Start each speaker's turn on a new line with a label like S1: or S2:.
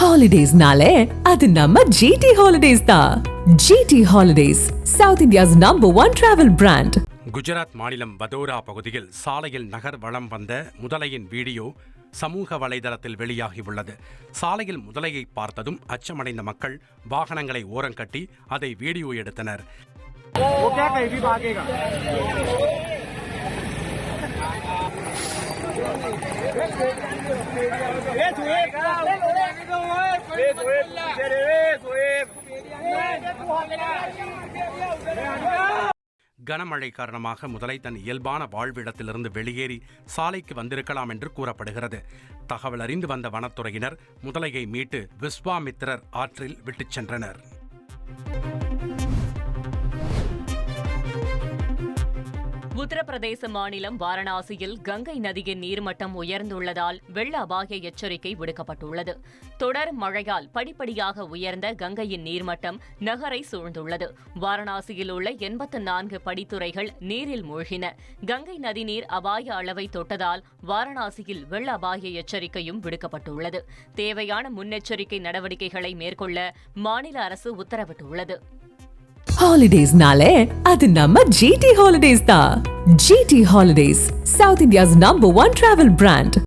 S1: Holidays-nale, அது நம்ம GT Holidays தான். GT Holidays, South India's #1 travel brand.
S2: Gujarat மாநிலம் வதோரா பகுதியில் சாலையில் நகர் வலம் வந்த முதலையின் வீடியோ சமூக வலைதளத்தில் வெளியாகியுள்ளது. சாலையில் முதலையை பார்த்ததும் அச்சமடைந்த மக்கள் வாகனங்களை ஓரங்கட்டி அதை வீடியோ எடுத்தனர். கனமழை காரணமாக முதலை தன் இயல்பான வாழ்விடத்திலிருந்து வெளியேறி சாலைக்கு வந்திருக்கலாம் என்று கூறப்படுகிறது. தகவல் அறிந்து வந்த வனத்துறையினர் முதலையை மீட்டு விஸ்வாமித்திரர் ஆற்றில் விட்டுச் சென்றனர்.
S3: உத்தரப்பிரதேச மாநிலம் வாரணாசியில் கங்கை நதியின் நீர்மட்டம் உயர்ந்துள்ளதால் வெள்ள அபாய எச்சரிக்கை விடுக்கப்பட்டுள்ளது. தொடர் மழையால் படிப்படியாக உயர்ந்த கங்கையின் நீர்மட்டம் நகரை சூழ்ந்துள்ளது. வாரணாசியில் உள்ள 84 படித்துறைகள் நீரில் மூழ்கின. கங்கை நதிநீர் அபாய அளவை தொட்டதால் வாரணாசியில் வெள்ள அபாய எச்சரிக்கையும் விடுக்கப்பட்டுள்ளது. தேவையான முன்னெச்சரிக்கை நடவடிக்கைகளை மேற்கொள்ள மாநில அரசு உத்தரவிட்டுள்ளது.
S1: Holidays-nale, அது நம்ம GT Holidays தான். GT Holidays, South India's #1 travel brand.